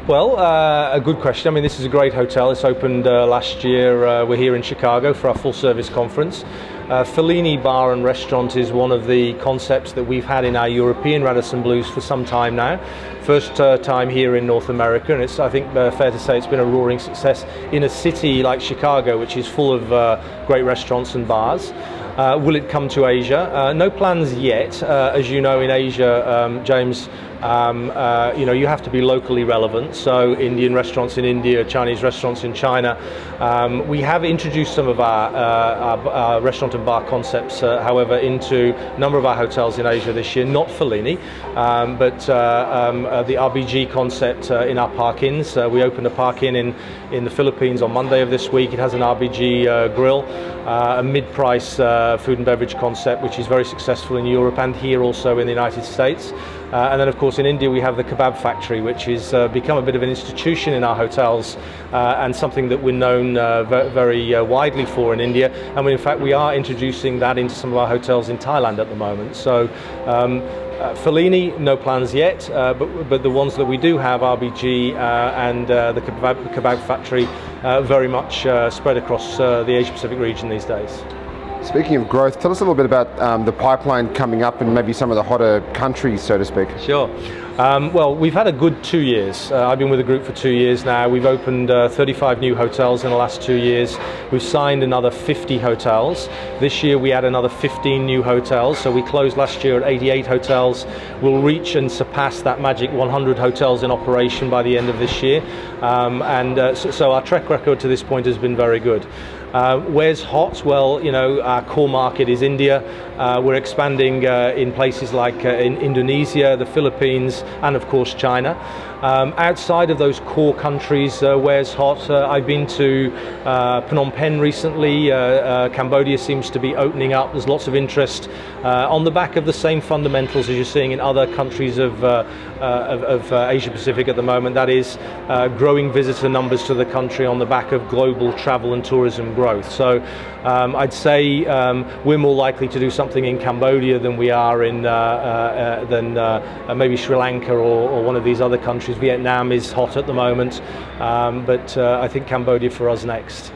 Well, a good question. I mean, this is a great hotel. It's opened last year. We're here in Chicago for our full-service conference. Fellini Bar and Restaurant is one of the concepts that we've had in our European Radisson Blues for some time now. First time here in North America, and it's, I think, fair to say it's been a roaring success in a city like Chicago, which is full of great restaurants and bars. Will it come to Asia? No plans yet. As you know, in Asia, James, you have to be locally relevant. So Indian restaurants in India, Chinese restaurants in China. We have introduced some of our restaurant and bar concepts, however, into a number of our hotels in Asia this year. Not Fellini, but the RBG concept in our Park Inns. We opened a Park Inn in the Philippines on Monday of this week. It has an RBG grill, a mid-price food and beverage concept, which is very successful in Europe and here also in the United States. And then, of course, in India we have the Kebab Factory, which has become a bit of an institution in our hotels and something that we're known very widely for in India. And in fact, we are introducing that into some of our hotels in Thailand at the moment. So Fellini, no plans yet, but the ones that we do have, RBG and the Kebab Factory, very much spread across the Asia-Pacific region these days. Speaking of growth, tell us a little bit about the pipeline coming up and maybe some of the hotter countries, so to speak. Sure. Well, we've had a good 2 years. I've been with the group for 2 years now. We've opened 35 new hotels in the last 2 years. We've signed another 50 hotels. This year we add another 15 new hotels. So we closed last year at 88 hotels. We'll reach and surpass that magic 100 hotels in operation by the end of this year. So our track record to this point has been very good. Where's hot? Well, our core market is India. We're expanding in places like in Indonesia, the Philippines, and of course China. Outside of those core countries, where's hot? I've been to Phnom Penh recently. Cambodia seems to be opening up. There's lots of interest on the back of the same fundamentals as you're seeing in other countries of Asia Pacific at the moment. That is growing visitor numbers to the country on the back of global travel and tourism growth. So I'd say we're more likely to do something in Cambodia than we are in maybe Sri Lanka or one of these other countries. Vietnam is hot at the moment, but I think Cambodia for us next.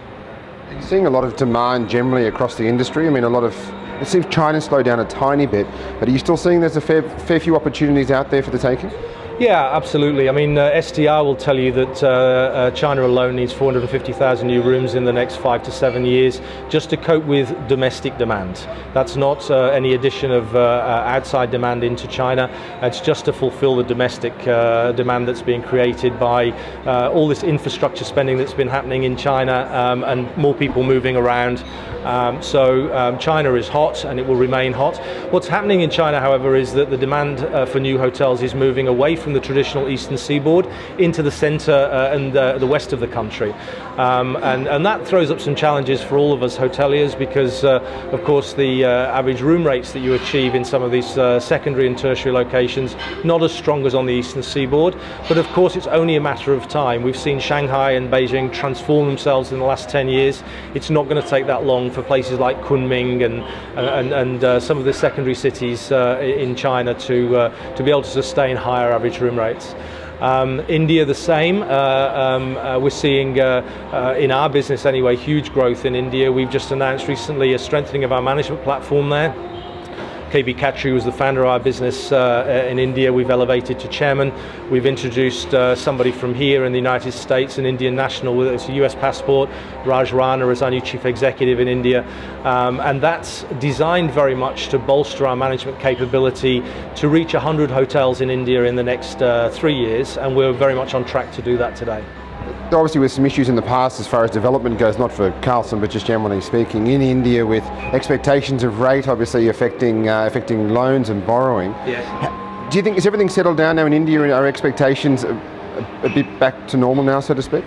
Are you seeing a lot of demand generally across the industry? I mean, it seems China slowed down a tiny bit, but are you still seeing there's a fair few opportunities out there for the taking? Yeah, absolutely. I mean, STR will tell you that China alone needs 450,000 new rooms in the next 5 to 7 years just to cope with domestic demand. That's not any addition of outside demand into China. It's just to fulfill the domestic demand that's being created by all this infrastructure spending that's been happening in China and more people moving around. So China is hot and it will remain hot. What's happening in China, however, is that the demand for new hotels is moving away from the traditional eastern seaboard into the center and the west of the country. And that throws up some challenges for all of us hoteliers because, of course, the average room rates that you achieve in some of these secondary and tertiary locations, not as strong as on the eastern seaboard. But of course, it's only a matter of time. We've seen Shanghai and Beijing transform themselves in the last 10 years. It's not going to take that long for places like Kunming and some of the secondary cities in China to be able to sustain higher average room rates. India the same. We're seeing in our business anyway huge growth in India. We've just announced recently a strengthening of our management platform there. KB Khatri was the founder of our business in India. We've elevated to chairman. We've introduced somebody from here in the United States, an Indian national with a US passport, Raj Rana, as our new chief executive in India. And that's designed very much to bolster our management capability to reach 100 hotels in India in the next 3 years. And we're very much on track to do that today. Obviously with some issues in the past as far as development goes, not for Carlson but just generally speaking, in India with expectations of rate obviously affecting loans and borrowing. Yes. Do you think, is everything settled down now in India? Are expectations a bit back to normal now, so to speak?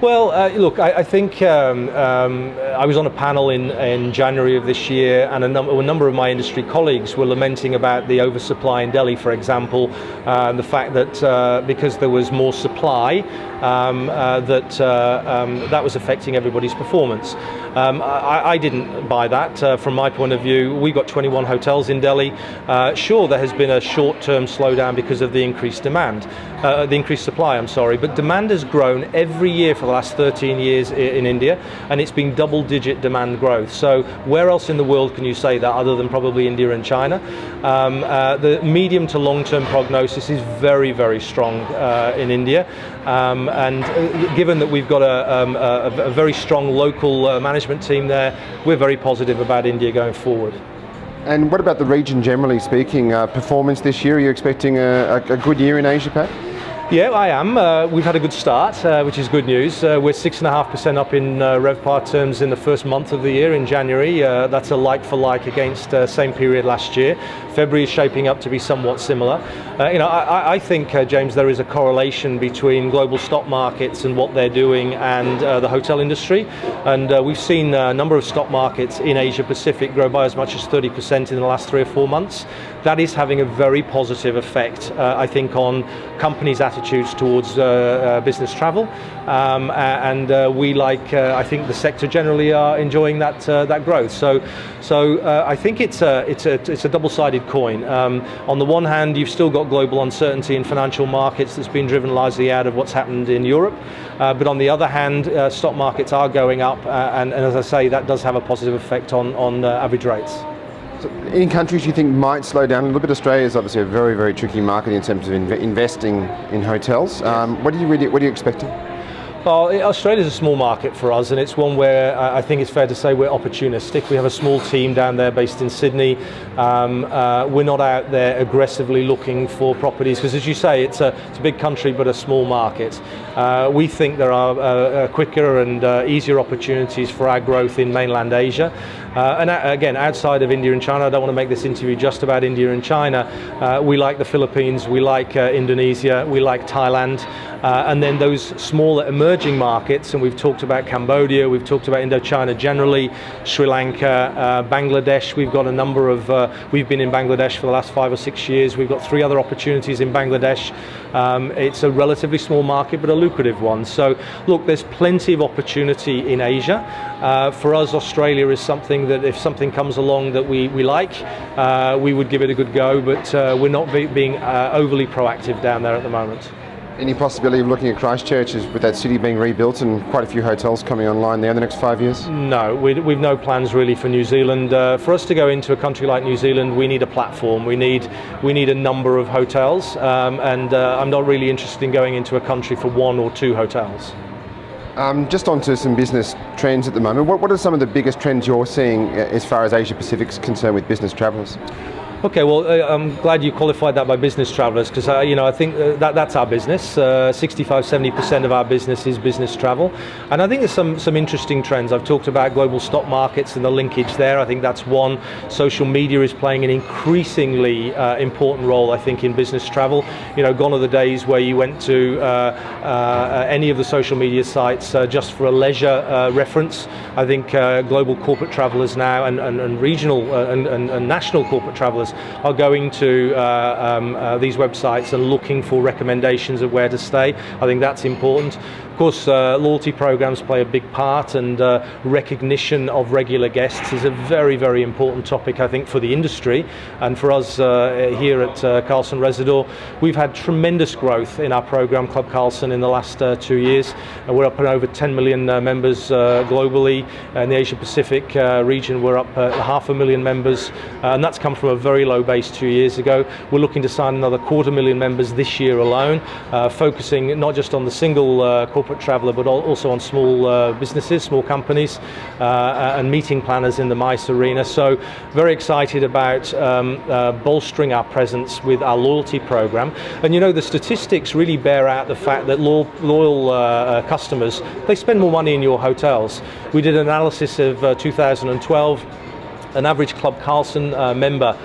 Well, look, I think I was on a panel in January of this year, and a number of my industry colleagues were lamenting about the oversupply in Delhi, for example, the fact that because there was more supply, that was affecting everybody's performance. I didn't buy that. From my point of view, we've got 21 hotels in Delhi. Sure, there has been a short-term slowdown because of the increased demand, the increased supply, I'm sorry, but demand has grown every year for the last 13 years in India, and it's been double-digit demand growth. So where else in the world can you say that other than probably India and China? The medium to long-term prognosis is very, very strong in India, and given that we've got a very strong local management team there, we're very positive about India going forward. And what about the region generally speaking, performance this year? Are you expecting a good year in Asia Pac? Yeah, I am. We've had a good start, which is good news. We're 6.5% up in RevPAR terms in the first month of the year, in January. That's a like-for-like against same period last year. February is shaping up to be somewhat similar. I think, James, there is a correlation between global stock markets and what they're doing and the hotel industry. And we've seen a number of stock markets in Asia Pacific grow by as much as 30% in the last 3 or 4 months. That is having a very positive effect, I think, on companies' attitudes towards business travel, and we, like I think the sector generally, are enjoying that growth. So I think it's a double-sided coin. On the one hand, you've still got global uncertainty in financial markets that's been driven largely out of what's happened in Europe, but on the other hand, stock markets are going up, and as I say, that does have a positive effect on average rates. So any countries you think might slow down a little bit? Australia is obviously a very, very tricky market in terms of investing in hotels. What are you expecting? Well, Australia's a small market for us, and it's one where I think it's fair to say we're opportunistic. We have a small team down there based in Sydney. We're not out there aggressively looking for properties because, as you say, it's a big country but a small market. We think there are quicker and easier opportunities for our growth in mainland Asia. And again, outside of India and China, I don't want to make this interview just about India and China. We like the Philippines, we like Indonesia, we like Thailand, and then those smaller emerging markets, and we've talked about Cambodia, we've talked about Indochina generally, Sri Lanka, Bangladesh. We've got a number of, we've been in Bangladesh for the last 5 or 6 years. We've got 3 other opportunities in Bangladesh. It's a relatively small market, but a lucrative one. So look, there's plenty of opportunity in Asia. For us, Australia is something that if something comes along that we like, we would give it a good go, but we're not being overly proactive down there at the moment. Any possibility of looking at Christchurch with that city being rebuilt and quite a few hotels coming online there in the next 5 years? No, we've no plans really for New Zealand. For us to go into a country like New Zealand, we need a platform. We need a number of hotels, and I'm not really interested in going into a country for 1 or 2 hotels. Just onto some business trends at the moment. What are some of the biggest trends you're seeing as far as Asia Pacific's concerned with business travellers? Okay, well, I'm glad you qualified that by business travellers, because I think that's our business. 65-70% of our business is business travel, and I think there's some interesting trends. I've talked about global stock markets and the linkage there. I think that's one. Social media is playing an increasingly important role, I think, in business travel. Gone are the days where you went to any of the social media sites just for a leisure reference. I think global corporate travellers now and regional and national corporate travellers are going to these websites and looking for recommendations of where to stay. I think that's important. Of course, loyalty programs play a big part, and recognition of regular guests is a very, very important topic, I think, for the industry. And for us here at Carlson Residor, we've had tremendous growth in our program, Club Carlson, in the last 2 years. We're up at over 10 million members globally. In the Asia Pacific region, we're up 500,000 members, and that's come from a very low base 2 years ago. We're looking to sign another 250,000 members this year alone, focusing not just on the single corporate traveller, but also on small businesses, small companies, and meeting planners in the MICE arena. So very excited about bolstering our presence with our loyalty program. And the statistics really bear out the fact that loyal customers, they spend more money in your hotels. We did an analysis of 2012. An average Club Carlson member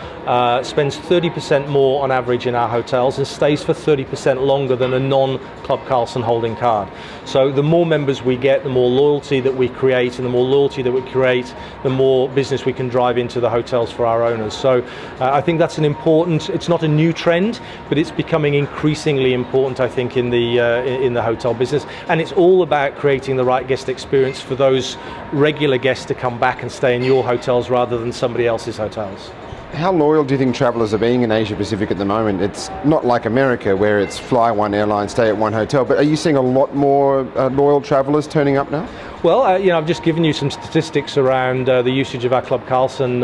spends 30% more on average in our hotels and stays for 30% longer than a non-Club Carlson holding card. So the more members we get, the more loyalty that we create, and the more loyalty that we create, the more business we can drive into the hotels for our owners. So I think that's an important, it's not a new trend, but it's becoming increasingly important, I think, in the hotel business. And it's all about creating the right guest experience for those regular guests to come back and stay in your hotels rather than somebody else's hotels. How loyal do you think travellers are being in Asia Pacific at the moment? It's not like America where it's fly one airline, stay at one hotel, but are you seeing a lot more loyal travellers turning up now? Well, I've just given you some statistics around the usage of our Club Carlson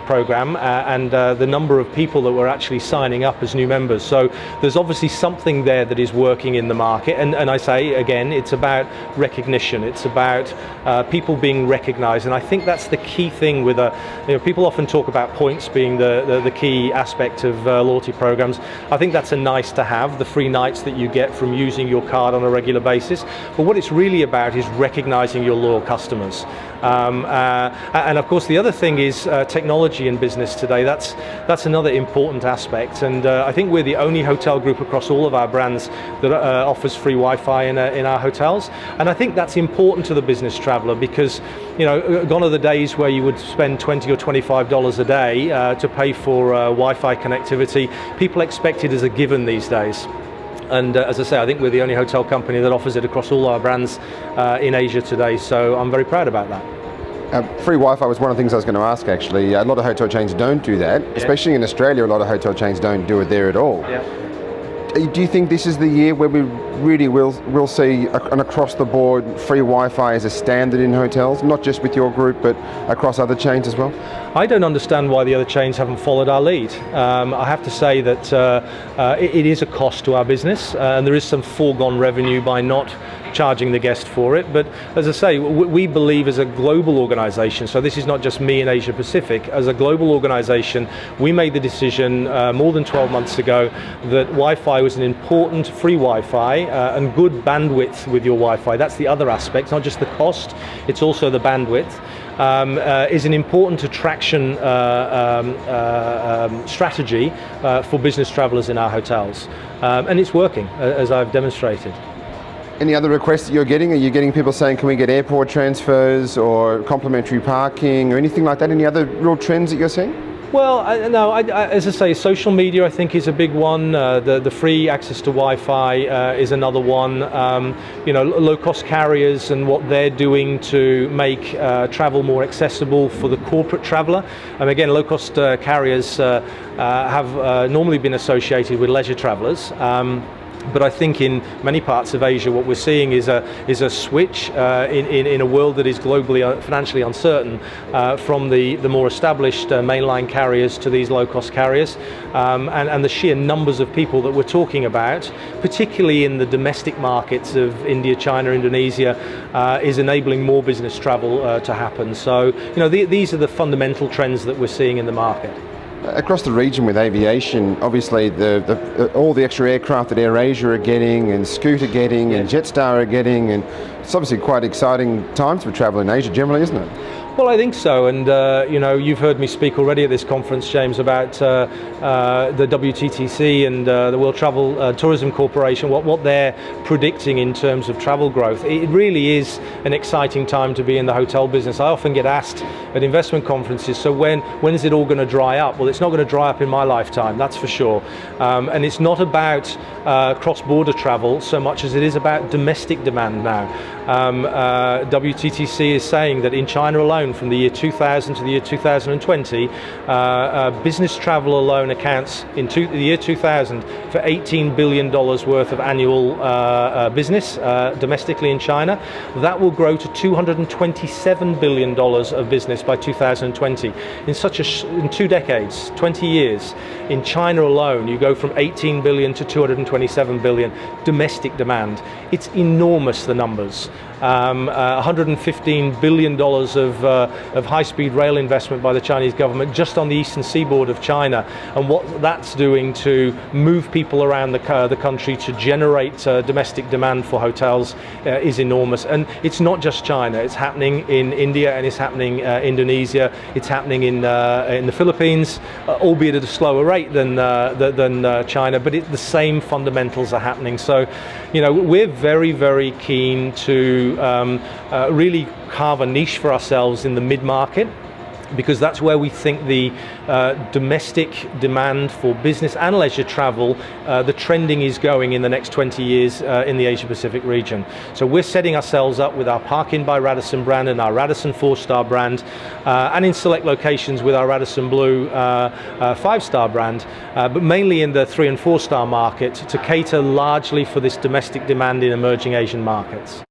program and the number of people that were actually signing up as new members. So there's obviously something there that is working in the market. And I say, again, it's about recognition. It's about people being recognized. And I think that's the key thing with people often talk about points being the key aspect of loyalty programs. I think that's a nice to have, the free nights that you get from using your card on a regular basis. But what it's really about is recognizing your loyal customers. And of course the other thing is technology in business today. That's another important aspect, and I think we're the only hotel group across all of our brands that offers free Wi-Fi in our hotels, and I think that's important to the business traveller because gone are the days where you would spend $20 or $25 a day to pay for Wi-Fi connectivity. People expect it as a given these days. And as I say, I think we're the only hotel company that offers it across all our brands in Asia today, so I'm very proud about that. Free Wi-Fi was one of the things I was going to ask, actually. A lot of hotel chains don't do that, especially in Australia. A lot of hotel chains don't do it there at all. Yeah. Do you think this is the year where we really will see an across-the-board free Wi-Fi as a standard in hotels, not just with your group, but across other chains as well? I don't understand why the other chains haven't followed our lead. I have to say that it is a cost to our business, and there is some foregone revenue by not charging the guest for it. But as I say, we believe as a global organisation, so this is not just me in Asia Pacific, as a global organisation, we made the decision more than 12 months ago that Wi-Fi was an important free Wi-Fi and good bandwidth with your Wi-Fi. That's the other aspect, not just the cost, it's also the bandwidth. Is an important attraction strategy for business travellers in our hotels. And it's working, as I've demonstrated. Any other requests that you're getting? Are you getting people saying, can we get airport transfers or complimentary parking or anything like that? Any other real trends that you're seeing? Well, no, as I say, social media I think is a big one. The free access to Wi-Fi is another one. Low-cost carriers and what they're doing to make travel more accessible for the corporate traveller. Again, low-cost carriers have normally been associated with leisure travellers. But I think in many parts of Asia what we're seeing is a switch in a world that is globally financially uncertain from the more established mainline carriers to these low-cost carriers, and the sheer numbers of people that we're talking about, particularly in the domestic markets of India, China, Indonesia, is enabling more business travel to happen. So these are the fundamental trends that we're seeing in the market. Across the region with aviation, obviously all the extra aircraft that AirAsia are getting and Scoot are getting and Jetstar are getting, and it's obviously quite exciting times for travel in Asia generally, isn't it? Well, I think so, and you've heard me speak already at this conference, James, about the WTTC and the World Travel Tourism Corporation, what they're predicting in terms of travel growth. It really is an exciting time to be in the hotel business. I often get asked at investment conferences, so when is it all going to dry up? Well, it's not going to dry up in my lifetime, that's for sure. And it's not about cross-border travel so much as it is about domestic demand now. WTTC is saying that in China alone, from the year 2000 to the year 2020, business travel alone accounts in the year 2000 for $18 billion worth of annual business domestically in China. That will grow to $227 billion of business by 2020. In 2 decades, 20 years, in China alone, you go from 18 billion to 227 billion domestic demand. It's enormous, the numbers. $115 billion of of high-speed rail investment by the Chinese government just on the eastern seaboard of China, and what that's doing to move people around the country to generate domestic demand for hotels is enormous. And it's not just China, it's happening in India, and it's happening Indonesia, it's happening in the Philippines, albeit at a slower rate than China, but the same fundamentals are happening. So, we're very, very keen to really carve a niche for ourselves in the mid-market, because that's where we think the domestic demand for business and leisure travel, the trending is going in the next 20 years in the Asia-Pacific region. So we're setting ourselves up with our Park Inn by Radisson brand and our Radisson 4-star brand, and in select locations with our Radisson Blu 5-star brand, but mainly in the 3 and 4-star market to cater largely for this domestic demand in emerging Asian markets.